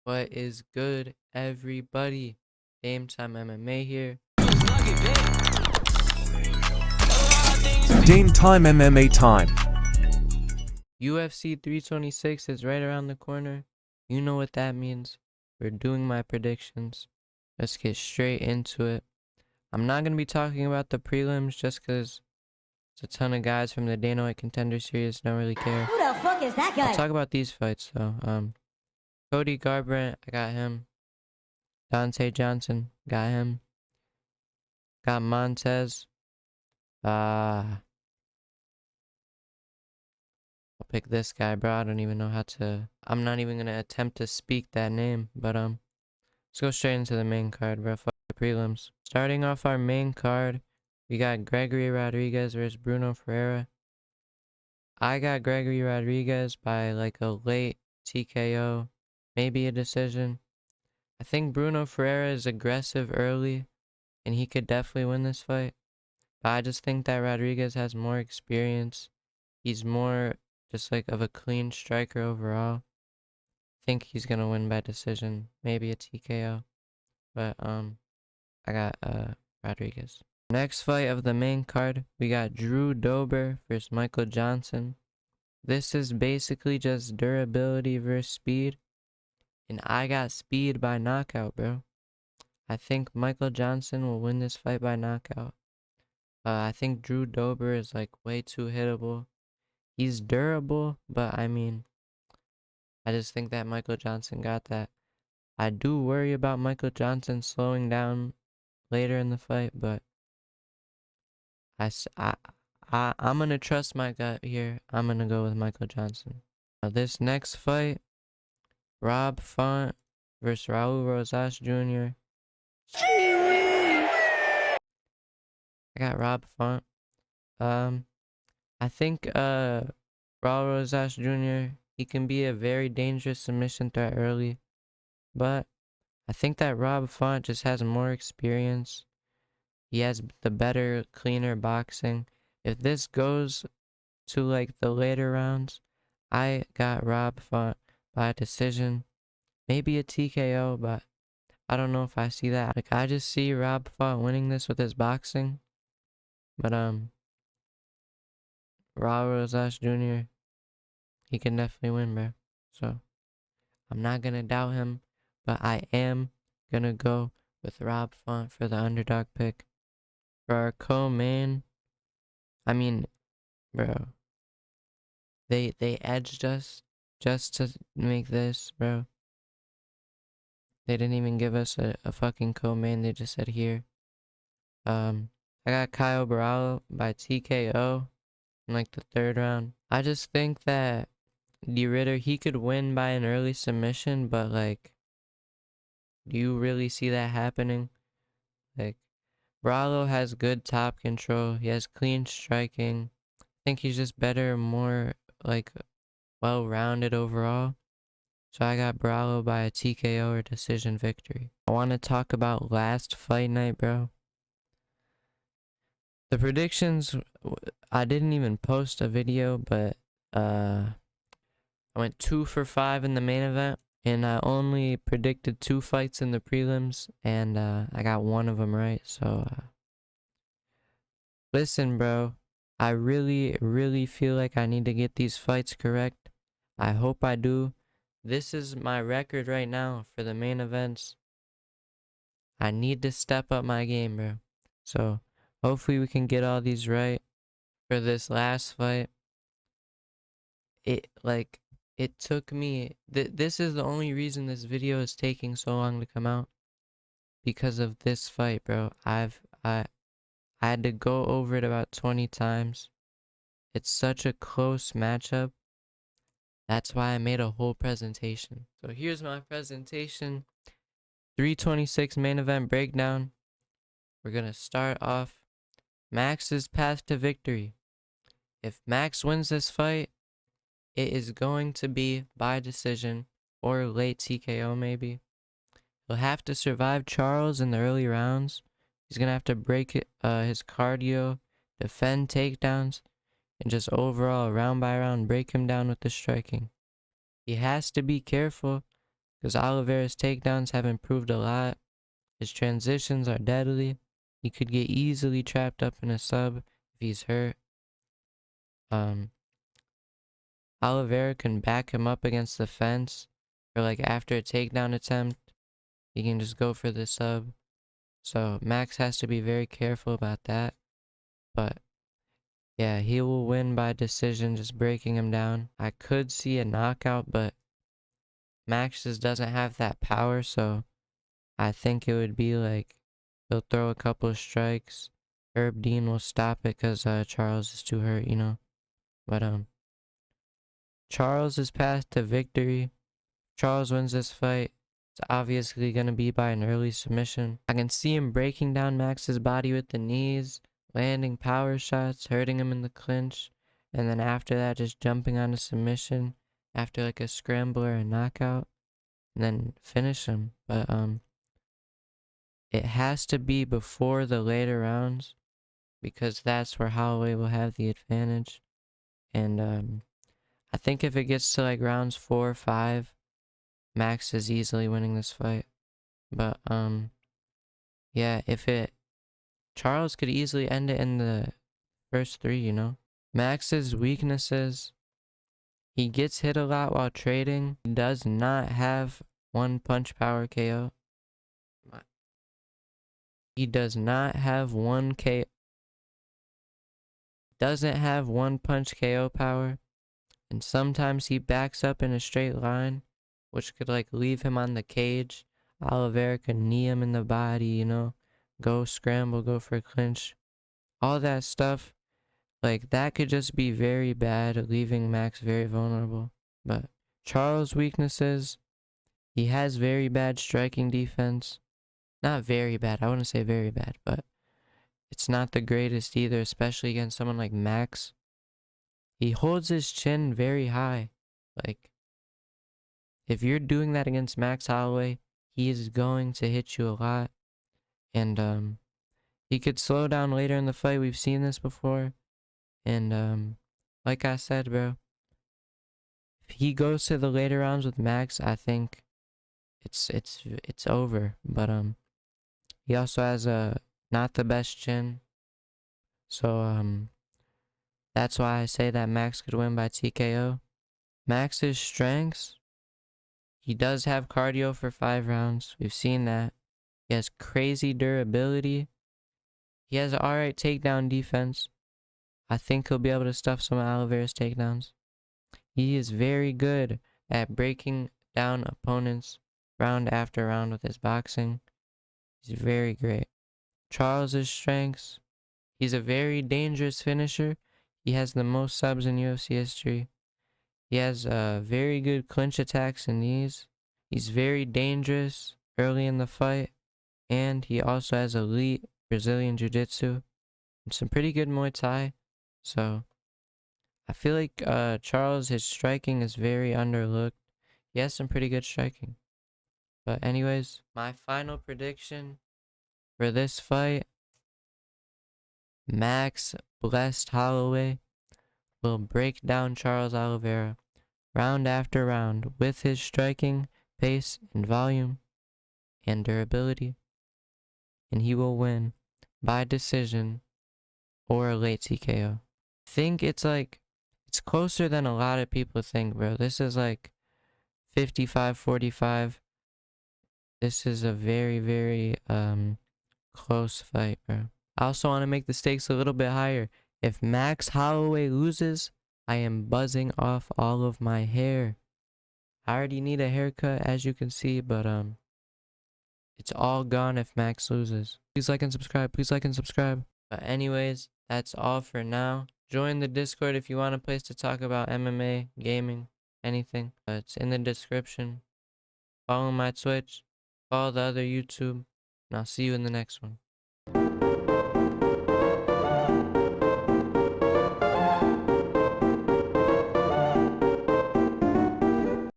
What is good, everybody? DaneTimeMMA here. DaneTimeMMA time. UFC 326 is right around the corner. You know what that means. We're doing my predictions. Let's get straight into it. I'm not going to be talking about the prelims just because it's a ton of guys from the Dana White Contender Series. Don't really care. Who the fuck is that guy? I'll talk about these fights though. Cody Garbrandt, I got him. Dante Johnson, got him. Got Montez. I'll pick this guy, bro. I don't even know how to. I'm not even gonna attempt to speak that name, but let's go straight into the main card, bro. Fuck the prelims. Starting off our main card, we got Gregory Rodriguez versus Bruno Ferreira. I got Gregory Rodriguez by like a late TKO, maybe a decision. I think Bruno Ferreira is aggressive early, and he could definitely win this fight. But I just think that Rodriguez has more experience. He's more just like of a clean striker overall. I think he's gonna win by decision, maybe a TKO. But I got Rodriguez. Next fight of the main card, we got Drew Dober versus Michael Johnson. This is basically just durability versus speed. And I got speed by knockout, bro. I think Michael Johnson will win this fight by knockout. I think Drew Dober is like way too hittable. He's durable, but I mean, I just think that Michael Johnson got that. I do worry about Michael Johnson slowing down later in the fight, but I'm gonna trust my gut here. I'm gonna go with Michael Johnson. Now this next fight, Rob Font versus Raul Rosas Jr. I got Rob Font. I think Raul Rosas Jr. he can be a very dangerous submission threat early, but I think that Rob Font just has more experience. He has the better, cleaner boxing. If this goes to like the later rounds, I got Rob Font by decision, maybe a TKO, but I don't know if I see that. Like I just see Rob Font winning this with his boxing, but Raul Rosas Jr. he can definitely win, bro. So I'm not gonna doubt him, but I am gonna go with Rob Font for the underdog pick. For our co-main, I mean, bro, they edged us just to make this, bro. They didn't even give us a fucking co-main. They just said here. I got Kyle Barallo by TKO in like the third round. I just think that D. Ritter, he could win by an early submission, but like, do you really see that happening? Like, Barallo has good top control. He has clean striking. I think he's just better, more like well-rounded overall. So I got Barallo by a TKO or decision victory. I want to talk about last fight night, bro. The predictions, I didn't even post a video, but I went 2 for 5 in the main event, and I only predicted 2 fights in the prelims, and I got one of them right. So listen, bro, I really feel like I need to get these fights correct. I hope I do. This is my record right now for the main events. I need to step up my game, bro. So hopefully we can get all these right for this last fight. It took me, this is the only reason this video is taking so long to come out, because of this fight, bro. I had to go over it about 20 times. It's such a close matchup. That's why I made a whole presentation. So here's my presentation. 326 main event breakdown. We're gonna start off Max's path to victory. If Max wins this fight, it is going to be by decision or late TKO maybe. He'll have to survive Charles in the early rounds. He's gonna have to break his cardio, defend takedowns, and just overall round by round break him down with the striking. He has to be careful because Oliveira's takedowns have improved a lot. His transitions are deadly. He could get easily trapped up in a sub if he's hurt. Oliveira can back him up against the fence, or like after a takedown attempt, he can just go for the sub. So Max has to be very careful about that. But yeah, he will win by decision, just breaking him down. I could see a knockout, but Max just doesn't have that power, so I think it would be like he'll throw a couple of strikes. Herb Dean will stop it because Charles is too hurt, you know. But Charles is path to victory. Charles wins this fight. It's obviously gonna be by an early submission. I can see him breaking down Max's body with the knees, landing power shots, hurting him in the clinch, and then after that just jumping on a submission after like a scramble or a knockout, and then finish him. But it has to be before the later rounds because that's where Holloway will have the advantage. And I think if it gets to like rounds 4 or 5, Max is easily winning this fight. But yeah, Charles could easily end it in the first 3, you know. Max's weaknesses: he gets hit a lot while trading. He does not have one punch power KO. He does not have one K. Doesn't have one punch KO power, and sometimes he backs up in a straight line, which could like leave him on the cage. Oliveira could knee him in the body, you know, go scramble, go for a clinch, all that stuff. Like that could just be very bad, leaving Max very vulnerable. But Charles' weaknesses: he has very bad striking defense. Not very bad, I wouldn't say very bad, but it's not the greatest either, especially against someone like Max. He holds his chin very high. Like, if you're doing that against Max Holloway, he is going to hit you a lot. And he could slow down later in the fight. We've seen this before. And like I said, bro, if he goes to the later rounds with Max, I think it's over. But he also has a not the best chin. So that's why I say that Max could win by TKO. Max's strengths: he does have cardio for 5 rounds. We've seen that. He has crazy durability. He has an alright takedown defense. I think he'll be able to stuff some of Oliveira's takedowns. He is very good at breaking down opponents round after round with his boxing. He's very great. Charles' strengths: he's a very dangerous finisher. He has the most subs in UFC history. He has very good clinch attacks and knees. He's very dangerous early in the fight. And he also has elite Brazilian Jiu-Jitsu and some pretty good Muay Thai. So I feel like Charles, his striking is very underlooked. He has some pretty good striking. But anyways, my final prediction for this fight: Max Blessed Holloway will break down Charles Oliveira round after round with his striking, pace, and volume, and durability. And he will win by decision or a late TKO. I think it's closer than a lot of people think, bro. This is like 55-45. This is a very, very close fight, bro. I also want to make the stakes a little bit higher. If Max Holloway loses, I am buzzing off all of my hair. I already need a haircut, as you can see, but it's all gone if Max loses. Please like and subscribe. Please like and subscribe. But anyways, that's all for now. Join the Discord if you want a place to talk about MMA, gaming, anything. It's in the description. Follow my Twitch. Follow the other YouTube. And I'll see you in the next one.